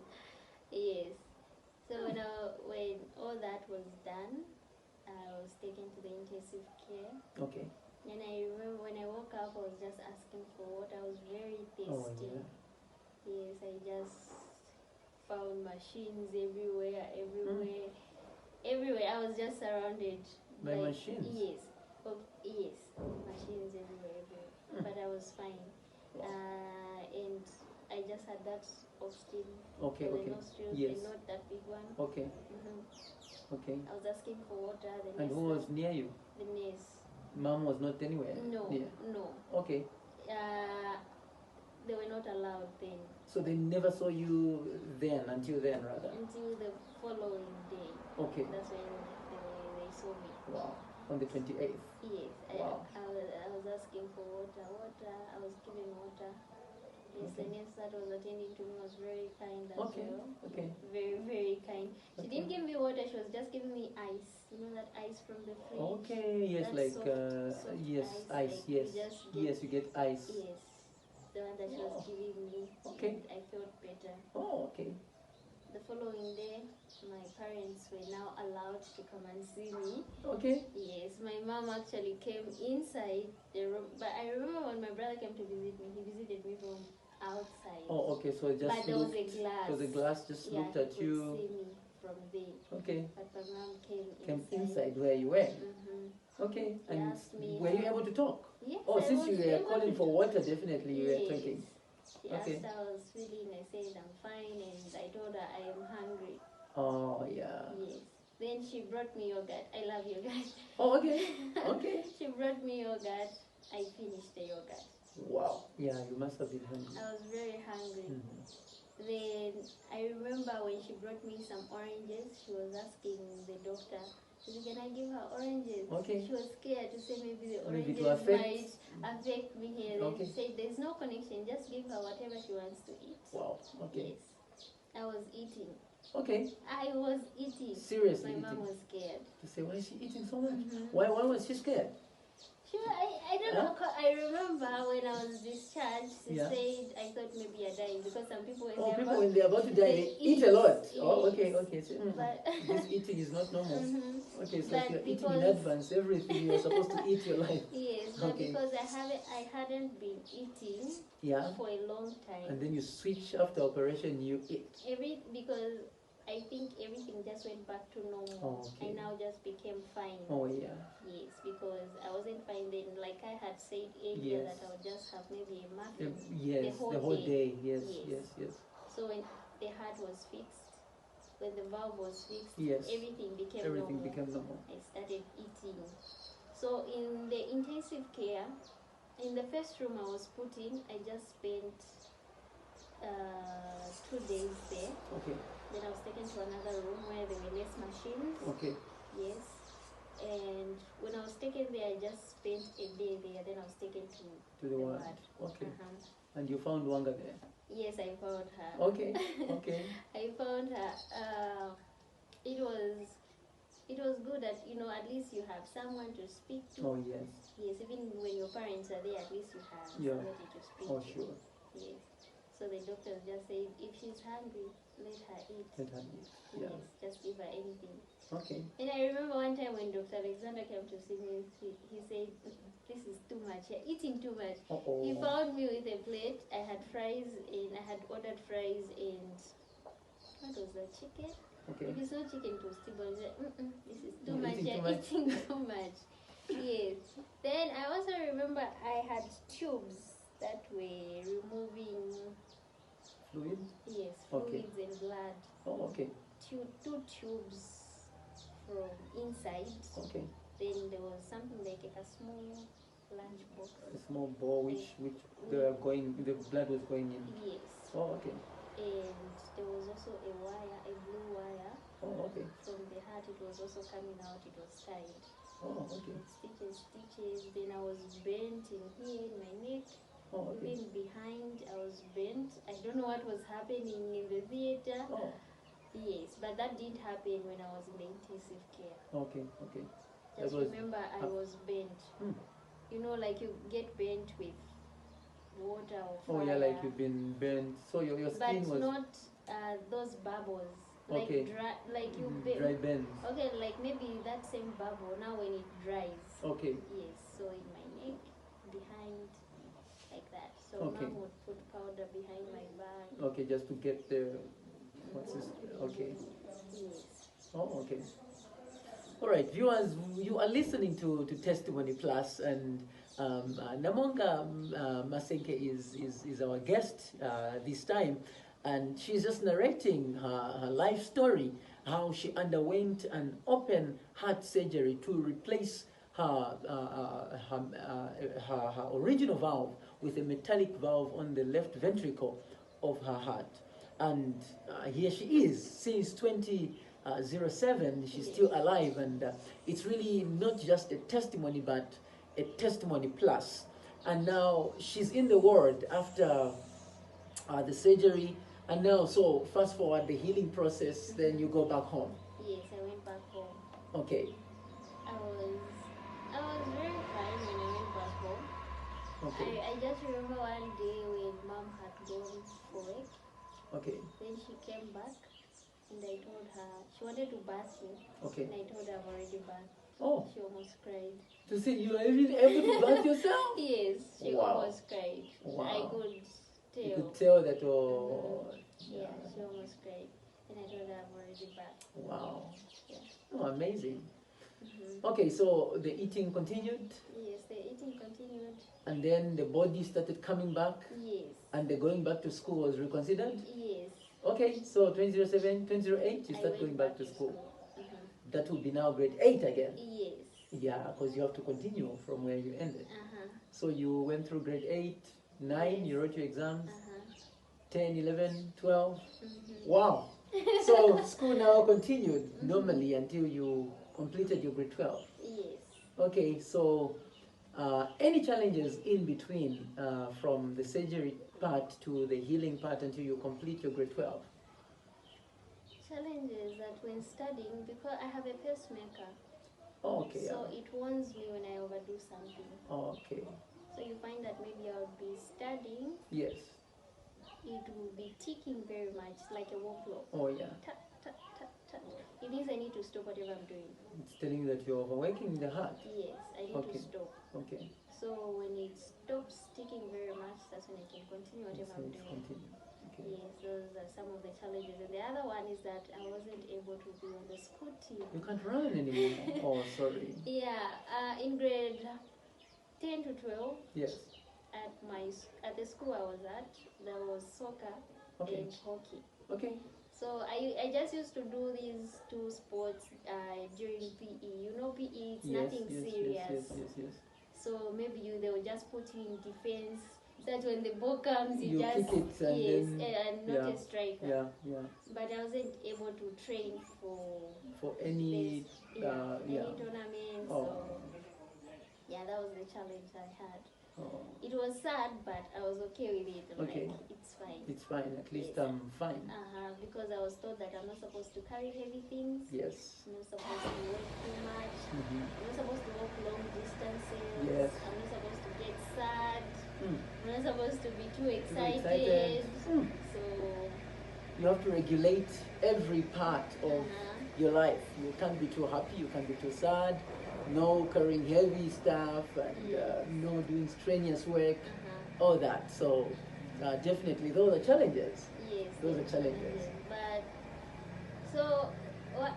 Yes. So when all that was done, I was taken to the intensive care. Okay. And I remember when I woke up, I was just asking for water. I was very thirsty. Oh, yeah. Yes, I just found machines everywhere. Everywhere. I was just surrounded by machines. Yes. Oh, yes. Machines everywhere. But I was fine. And I just had that oxygen for the nostrils. Yes. Not that big one. Okay. Okay. I was asking for water. And who was near you? The nurse. Mom was not anywhere? No. near? No. Okay. They were not allowed then. So they never saw you then, until then rather? Until the following day. Okay. That's when they saw me. Wow. On the 28th? Yes. Wow. I was asking for water. I was given water. Yes, the nurse that was attending to me was very kind as well. Okay. Very, very kind. She didn't give me water, she was just giving me ice. You know that ice from the fridge? Okay, yes, that like, soft yes, ice, like yes. Yes, you get ice. Yes, the one that she was giving me. Okay. I felt better. Oh, okay. The following day, my parents were now allowed to come and see me. Okay. Yes, my mom actually came inside the room, but I remember when my brother came to visit me, he visited me from outside. Oh, okay, so it just but there was a glass. So the glass just looked at he you. could see me from there. Okay. But my mom came inside where you were. Okay. He And asked me were you able to talk? Yes. Oh, I since was you were able calling to for water, definitely you were talking. She asked how I was feeling. I said I'm fine, and I told her I am hungry. Oh, yeah. Yes. Then she brought me yogurt. I love yogurt. Oh, okay. Okay. She brought me yogurt. I finished the yogurt. Wow. Yeah, you must have been hungry. I was very hungry. Then I remember when she brought me some oranges, she was asking the doctor, she said, can I give her oranges? Okay. She was scared to say maybe the Maybe oranges to affect. might affect me here. Then Okay. she said, there's no connection, just give her whatever she wants to eat. Wow. Okay. Yes. I was eating. Okay. I was eating. Seriously My mom eating. was scared. To say, why is she eating so much? Why was she scared? I don't know. I remember when I was discharged, she Yeah. said I thought maybe you're dying because some people Oh, people when they're about to die, they eat a lot. Oh, okay, Yes. okay. So, But this eating is not normal. Okay, so But if you're eating in because- advance, everything you're supposed to eat your life. yes, but Okay. because I hadn't been eating Yeah. for a long time. And then you switch after operation, you eat. Because I think everything just went back to normal. Oh, okay. I now just became fine. Oh, yeah. Yes, because I wasn't fine then. Like I had said earlier, Yes. that I would just have maybe a muffin. Yes, the whole day. Yes, Yes. yes, yes. So when the heart was fixed, when the valve was fixed, Yes. everything became Everything normal. became normal. I started eating. So in the intensive care, in the first room I was put in, I just spent 2 days there. Okay, Then I was taken to another room where there were less machines. okay. Yes. And when I was taken there, I just spent a day there. Then I was taken to To the ward. Okay. And you found Wanga there? Yes, I found her. Okay, okay. I found her. It was good that, at least you have someone to speak to. Oh, yes. Yes, even when your parents are there, at least you have Yeah. somebody to speak Oh, to. sure. Yes. So the doctors just said, if she's hungry, let her eat. Let her eat. Yeah. Yes, just give her anything. Okay. And I remember one time when Dr. Alexander came to see me, he said, this is too much. You're eating too much. Uh-oh. He found me with a plate. I had fries, and I had ordered fries and what was that, chicken? Okay. If it's not chicken toasty, but this is too You're much. eating too You're much. eating too much. Yes. Then I also remember I had tubes that were removing Fluid? yes, Okay. fluids and blood. Oh, okay. Two tubes from inside. Okay. Then there was something like a small lunch box. A small ball which the blood was going in. Yes. Oh, okay. And there was also a wire, a blue wire. Oh, okay. From the heart, it was also coming out. It was tied. Oh, okay. Stitches. Then I was bent in here, in my neck. Oh, okay. Even behind, I was bent. I don't know what was happening in the theater. Oh, Yes, but that didn't happen when I was in the intensive care. okay, okay. Just remember, I was bent. You know, like you get bent with water or fire. Oh, yeah, like you've been burnt. So your skin but was... not those bubbles. Like okay. dry, like you dry burns. Okay, like maybe that same bubble now when it dries. Okay. Yes, so in my neck, behind, like that. So okay. mom would put powder behind my back. Okay, just to get the... What's this? Okay. Yes. Oh, okay. All right, viewers, you are listening to Testimony Plus, and Namoonga Masenke is our guest this time, and she's just narrating her life story, how she underwent an open heart surgery to replace her original valve with a metallic valve on the left ventricle of her heart. And here she is since 2007. She's still alive, and it's really not just a testimony, but a testimony plus. And now she's in the world after the surgery, and now, so fast forward the healing process, then you go back home. Yes, I went back home. Okay. I was very fine when I went back home. Okay. I just remember one day when mom had gone for work. Okay. Then she came back, and I told her, she wanted to bath me. Okay. And I told her I've already bathed. Oh. She almost cried. To see you are really able to bath yourself? Yes, she almost cried. Wow. I could tell. You could tell that, oh... Yeah, she almost cried. And I told her I've already bathed. Wow. Yeah. Oh, amazing. Okay, so the eating continued? Yes, the eating continued. And then the body started coming back? Yes. And the going back to school was reconsidered? Yes. Okay, so 2007, 2008, you start going back to school. That would be now grade 8 again? Yes. Yeah, because you have to continue from where you ended. So you went through grade 8, 9, Yes. you wrote your exams, 10, 11, 12. Wow. So school now continued normally until you completed your grade 12. Yes. Okay, so any challenges in between from the surgery part to the healing part until you complete your grade 12? Challenges that when studying, because I have a pacemaker. Okay. So it warns me when I overdo something. Okay. So you find that maybe I'll be studying. Yes. It will be ticking very much, like a wall clock. Oh, yeah. Tut, tut, tut, tut. It means I need to stop whatever I'm doing. It's telling you that you're overworking the heart. Yes, I need to stop. Okay. So when it stops ticking very much, that's when I can continue whatever I'm doing. Continue. Okay. Yes, those are some of the challenges. And the other one is that I wasn't able to be on the school team. You can't run anymore. Oh, sorry. Yeah, in grade 10 to 12. Yes. At the school I was at, there was soccer and hockey. Okay. So I just used to do these two sports during PE. You know PE, it's nothing serious. Yes. So maybe they will just put you in defense. That when the ball comes, you just kick it and and not a striker. Yeah. But I wasn't able to train for any any tournaments. Oh. So yeah, that was the challenge I had. Oh. It was sad, but I was okay with it. I'm Okay. like, it's fine. It's fine. At least Yes. I'm fine. Because I was told that I'm not supposed to carry heavy things. Yes. I'm not supposed to work too much. Mm-hmm. I'm not supposed to walk long distances. Yes. I'm not supposed to get sad. Mm. I'm not supposed to be too excited. excited. Mm. So You have to regulate every part of your life. You can't be too happy. You can't be too sad. No carrying heavy stuff and no doing strenuous work. All that. So definitely those are challenges. yes, Those are challenges. But so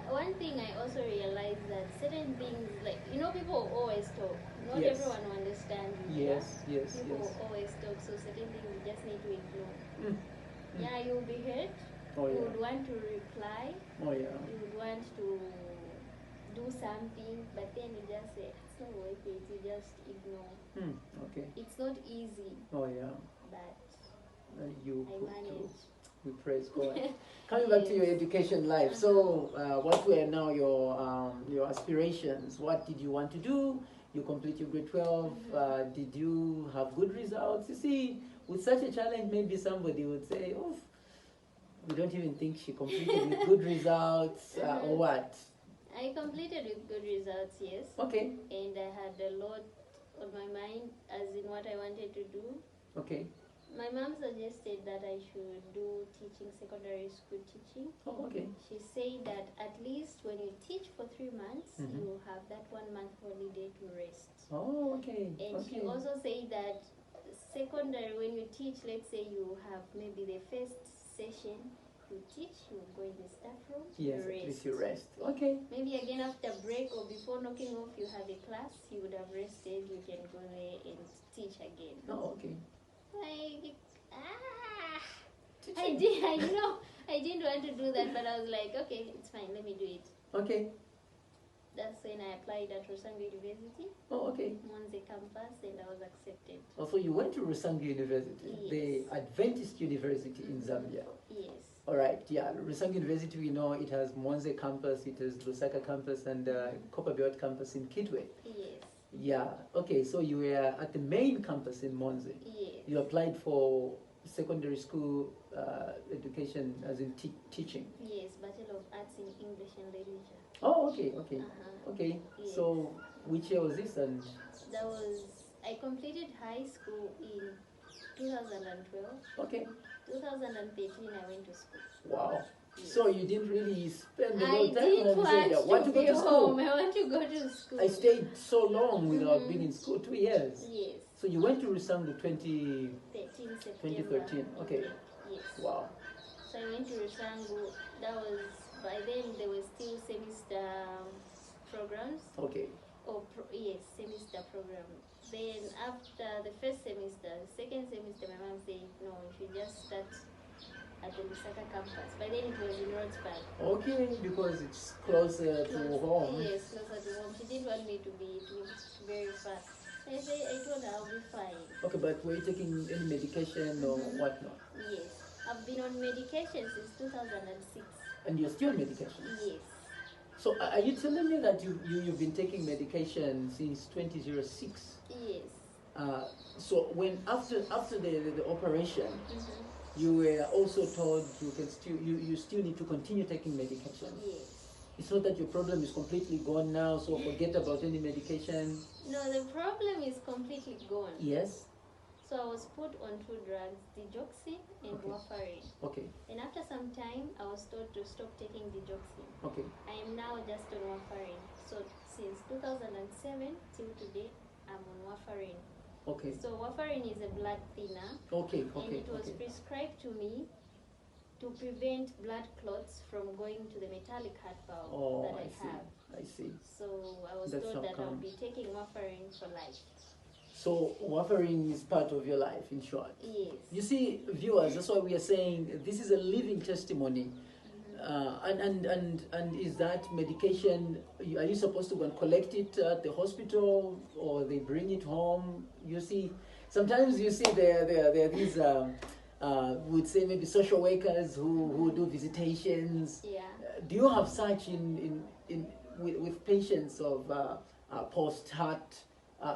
one thing I also realized that certain things, like, people always talk. Not Yes. everyone will understand you. Yes, yeah? yes, People yes. always talk, so certain things you just need to ignore. Mm. Yeah, you'll be hurt. Oh, You yeah. would want to reply. Oh, yeah. You would want to do something, but then you just say, it's not worth it. You just ignore. Mm. Okay. It's not easy, Oh, yeah. but You I put to, manage. we praise God. Coming back to your education life, so what were now your aspirations? What did you want to do? You complete your grade 12. Did you have good results? You see, with such a challenge, maybe somebody would say, "Oh, we don't even think she completed with good results, or what?" I completed with good results, yes. Okay. And I had a lot on my mind, as in what I wanted to do. Okay. My mom suggested that I should do teaching, secondary school teaching. Oh, okay. She said that at least when you teach for 3 months, you have that 1 month holiday to rest. Oh, okay. And she also said that secondary, when you teach, let's say you have maybe the first session, you teach, you go in the staff room, Yes, you at least rest. you rest. Okay. Maybe again after break or before knocking off, you have a class, you would have rested, you can go there and teach again. Oh, okay. Like, I didn't want to do that, but I was like, okay, it's fine, let me do it. Okay. That's when I applied at Lusaka University, Oh, okay. Mbozi campus, and I was accepted. Also, you went to Lusaka University, Yes. the Adventist University in Zambia. Yes. All right, yeah. Lusaka University, we know it has Mbozi campus, it has Lusaka campus, and Copperbelt campus in Kitwe. Yes. Yeah. Okay, so you were at the main campus in Mbozi. Yes. You applied for secondary school education, as in teaching. Yes, Bachelor of Arts in English and Literature. Oh, okay, okay, okay. Yes. So, which year was this? And I completed high school in 2012. okay. 2013 I went to school. Wow. Yes. So you didn't really spend a lot I of time didn't home. You said, "I want to go be to school." home. I want to go to school. I stayed so long without being in school, 2 years. Yes. So you went to Rusangu 13 September. 2013. Okay. Yes. Wow. So I went to Rusangu. That was, by then there were still semester programs. Okay. Yes, semester program. Then after the first semester, second semester, my mom said, no, you should just start at the Lusaka campus. By then it was in Rodsburg. Okay, because it's closer to home. Yes, closer to home. She didn't want me to be very far. I told her I'll be fine. Okay, but were you taking any medication or whatnot? Yes. I've been on medication since 2006. And you're still on medication? Yes. So are you telling me that you've been taking medication since 2006? Yes. So when after the operation, you were also told you still need to continue taking medication. Yes. It's not that your problem is completely gone now, so forget about any medication. No, the problem is completely gone. Yes. So I was put on 2 drugs, digoxin and warfarin. Okay. And after some time, I was told to stop taking digoxin. Okay. I am now just on warfarin. So since 2007 till today, I'm on warfarin. Okay. So warfarin is a blood thinner. Okay. And it was prescribed to me to prevent blood clots from going to the metallic heart valve that I have. I see. So I was told that I'll be taking warfarin for life. So warfarin is part of your life, in short. Yes. You see, viewers, that's why we are saying this is a living testimony. And is that medication? Are you supposed to go and collect it at the hospital, or they bring it home? You see, sometimes you see there are these would say maybe social workers who do visitations. Yeah. Do you have such with patients of post heart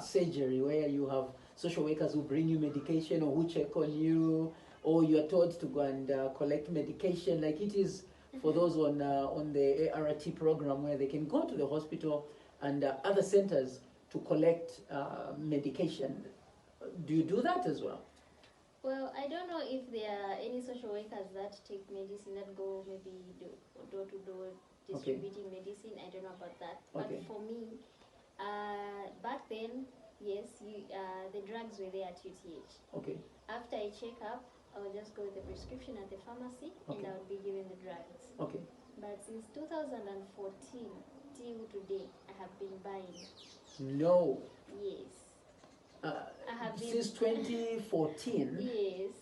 surgery, where you have social workers who bring you medication or who check on you, or you are told to go and collect medication, like it is for those on the ART program, where they can go to the hospital and other centers to collect medication. Do you do that as well? Well, I don't know if there are any social workers that take medicine, that go maybe door to door distributing medicine. I don't know about that. But for me, back then, yes, the drugs were there at UTH. Okay. After I check up, I would just go with the prescription at the pharmacy, and I would be given the drugs. Okay. But since 2014 till today, I have been buying. No. Yes. I have been since 2014. Yes.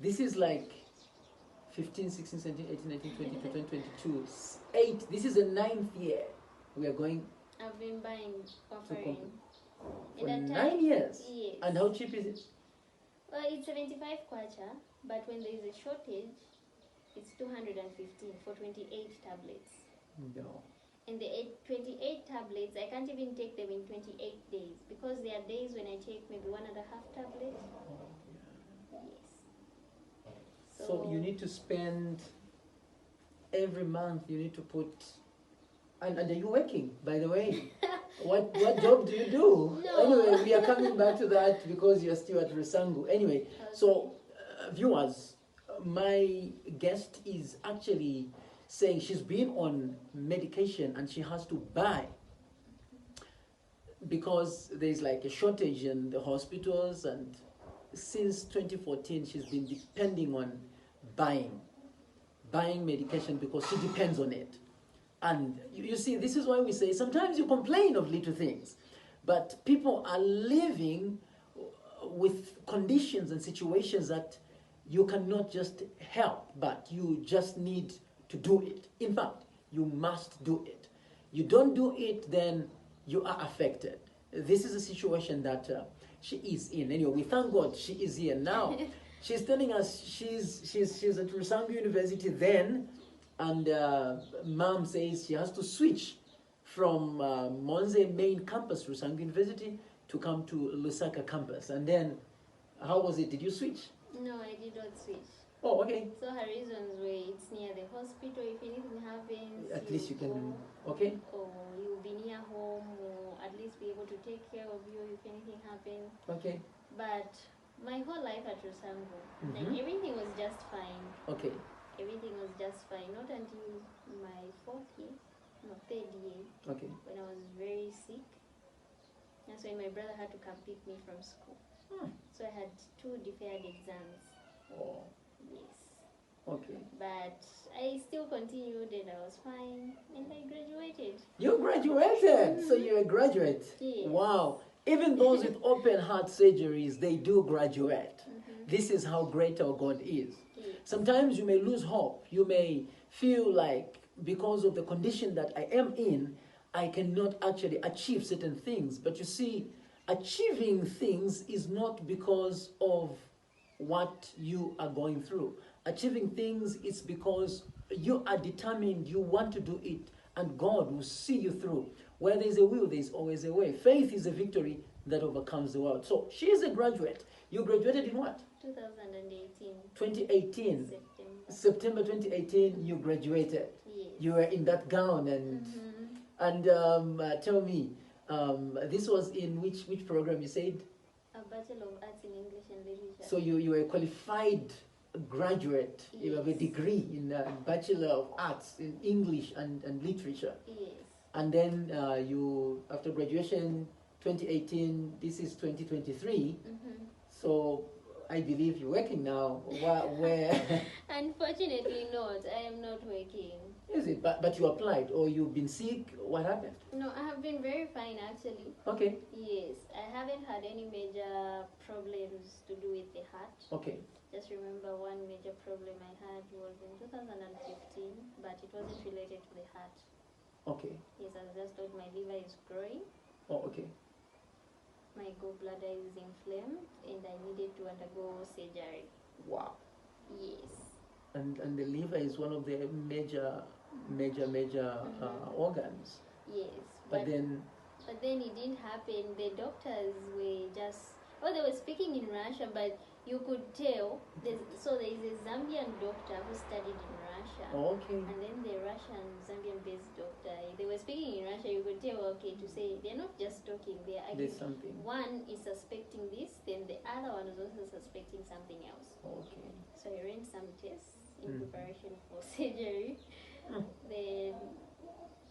This is like 15, 16, 17, 18, 19, 20, 21, 22, 8. This is the 9th year we are going. I've been buying offering. For 9 years? Yes. And how cheap is it? Well, it's 75 kwacha, but when there is a shortage, it's 215 for 28 tablets. No. And the 28 tablets, I can't even take them in 28 days, because there are days when I take maybe 1.5 tablets. Oh, yeah. Yes. So you need to spend every month. You need to put. And are you working, by the way? What job do you do? No. Anyway, we are coming back to that because you're still at Rusangu. Anyway, okay. So viewers, my guest is actually saying she's been on medication and she has to buy because there's like a shortage in the hospitals, and since 2014 she's been depending on buying medication because she depends on it. And you see, this is why we say sometimes you complain of little things, but people are living with conditions and situations that you cannot just help, but you just need to do it. In fact, you must do it. You don't do it, then you are affected. This is a situation that she is in. Anyway, we thank God she is here now. She's telling us she's at Lusaka University then, and mom says she has to switch from Mbozi main campus, Lusaka University, to come to Lusaka campus. And then, how was it? Did you switch? No, I did not switch. Oh, okay. So her reasons were it's near the hospital. If anything happens, at least you can. Okay. Or you'll be near home, or at least be able to take care of you if anything happens. Okay. But my whole life at Rusangu, like everything was just fine. Okay. Everything was just fine. Not until my third year. Okay. When I was very sick. That's when my brother had to come pick me from school. So I had 2 deferred exams. Oh. Yes. Okay. But I still continued and I was fine and I graduated. You graduated? So you're a graduate? Yes. Wow. Even those with open heart surgeries, they do graduate. This is how great our God is. Yes. Sometimes you may lose hope. You may feel like because of the condition that I am in, I cannot actually achieve certain things. But you see, achieving things is not because of what you are going through. Achieving things is because you are determined, you want to do it, and God will see you through. Where there's a will, there's always a way. Faith is a victory that overcomes the world. So she is a graduate. You graduated in what? 2018. 2018. September 2018, you graduated. Yes. You were in that gown and tell me, this was in which program you said? A Bachelor of Arts in English and Literature. So you were a qualified graduate. Yes. You have a degree in Bachelor of Arts in English and Literature. Yes. And then you, after graduation, 2018, this is 2023. So I believe you're working now. Where? Unfortunately not. I am not working. Is it? But you applied, or you've been sick? What happened? No, I have been very fine actually. Okay. Yes, I haven't had any major problems to do with the heart. Okay. Just remember one major problem I had was in 2015, but it wasn't related to the heart. Okay. Yes, I was just told my liver is growing. Oh, okay. My gallbladder is inflamed and I needed to undergo surgery. Wow. Yes. And the liver is one of the major organs. Yes. But then it didn't happen. The doctors were just Oh, they were speaking in Russian, but you could tell. There is a Zambian doctor who studied in Russia. Oh, okay. And then the Russian Zambian-based doctor, they were speaking in Russian. You could tell, okay, to say they're not just talking. There's something. One is suspecting this, then the other one is also suspecting something else. Okay. So I ran some tests in preparation for surgery. Then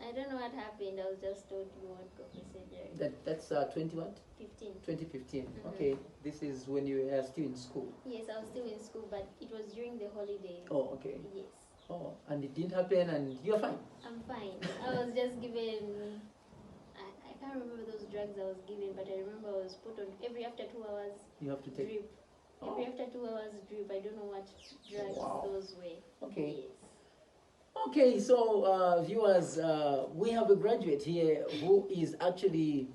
I don't know what happened. I was just told you won't go for surgery. That's 20 what? 15. 2015. Okay. This is when you were still in school. Yes, I was still in school, but it was during the holidays. Oh, okay. Yes. Oh, and it didn't happen, and you're fine. I'm fine. I was just given. I can't remember those drugs I was given, but I remember I was put on every after 2 hours. You have to take. Drip. Every after 2 hours drip. I don't know what drugs those were. Okay. Yes. Okay, so viewers, we have a graduate here who is actually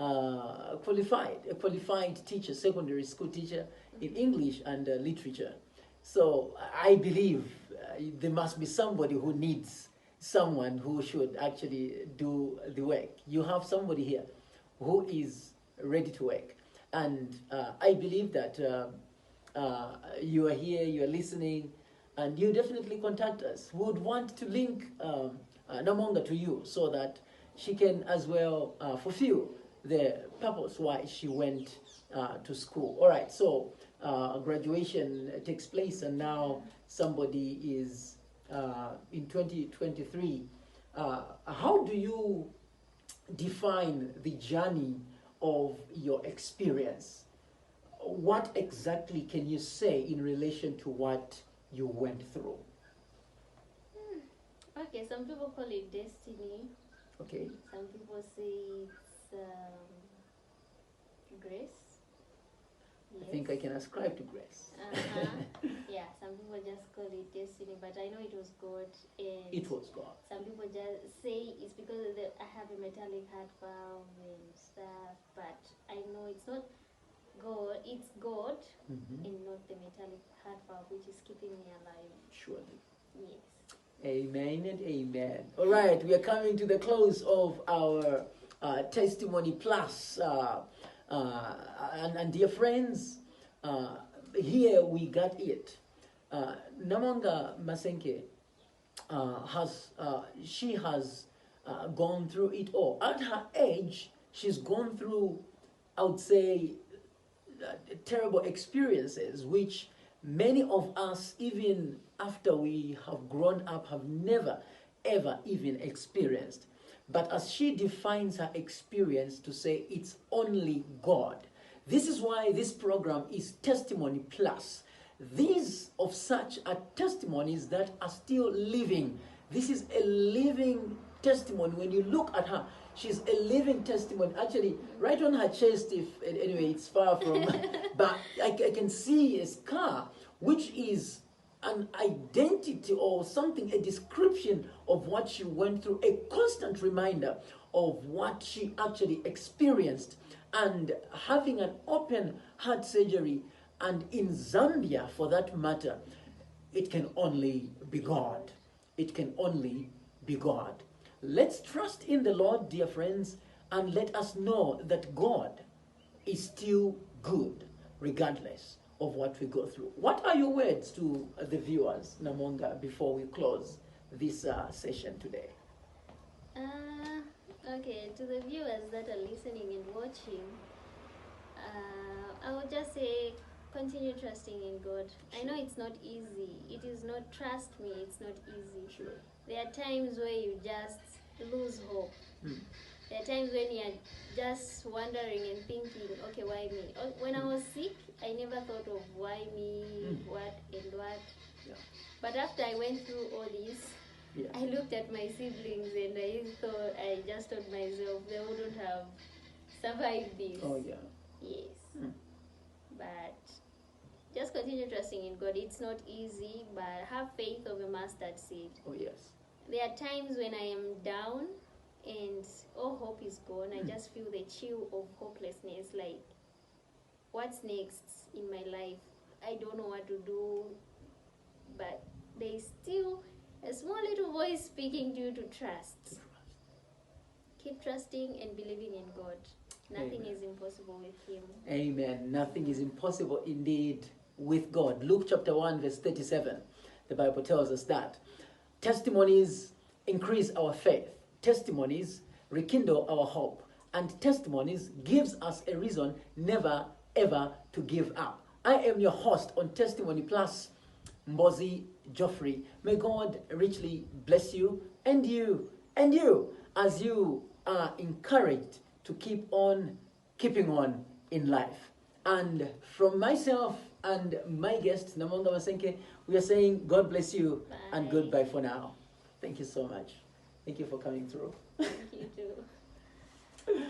a qualified teacher, secondary school teacher in English and literature. So I believe there must be somebody who needs someone who should actually do the work. You have somebody here who is ready to work. And I believe that you are here, you are listening, and you definitely contact us. We would want to link Namoonga to you so that she can as well fulfill the purpose why she went to school. All right, so graduation takes place, and now somebody is in 2023. How do you define the journey of your experience? What exactly can you say in relation to what you went through? Okay, some people call it destiny. Okay. Some people say it's grace. Yes. I think I can ascribe to grace. Yeah, some people just call it destiny, but I know it was God. And it was God. Some people just say it's because I have a metallic heart valve and stuff, but I know it's not God, it's God, and not the metallic heart valve which is keeping me alive. Surely. Yes. Amen and amen. All right, we are coming to the close of our Testimony Plus. And dear friends, here we got it. Namoonga Masenke has gone through it all. At her age, she's gone through, I would say, terrible experiences which many of us, even after we have grown up, have never ever even experienced. But as she defines her experience to say it's only God. This is why this program is Testimony Plus. These of such are testimonies that are still living. This is a living testimony. When you look at her, she's a living testimony. Actually, right on her chest, anyway, it's far from, but I can see a scar, which is an identity or something, a description of what she went through, a constant reminder of what she actually experienced, and having an open heart surgery, and in Zambia for that matter, it can only be God. It can only be God. Let's trust in the Lord, dear friends, and let us know that God is still good, regardless of what we go through. What are your words to the viewers, Namoonga, before we close this session today? Okay, to the viewers that are listening and watching, I would just say continue trusting in God. Sure. I know it's not easy. It is not, trust me, it's not easy. Sure. There are times where you just lose hope. There are times when you're just wondering and thinking, okay, why me? When I was sick, I never thought of why me, what and what. Yeah. But after I went through all this, yeah, I looked at my siblings and I just told myself they wouldn't have survived this. Oh, yeah. Yes. But just continue trusting in God. It's not easy, but have faith of a mustard seed. Oh, yes. There are times when I am down and all hope is gone. I just feel the chill of hopelessness, like, what's next in my life? I don't know what to do, but there is still a small little voice speaking to you to trust. Keep trusting and believing in God. Nothing Amen. is impossible with him. Amen. Nothing is impossible indeed with God. Luke chapter 1 verse 37. The Bible tells us that. Testimonies increase our faith. Testimonies rekindle our hope. And testimonies gives us a reason never ever to give up. I am your host on Testimony Plus, Mbozi Geoffrey. May God richly bless you, and you, as you are encouraged to keep on keeping on in life. And from myself and my guest, Namoonga Masenke, we are saying God bless you. Bye. And goodbye for now. Thank you so much. Thank you for coming through. Thank you too.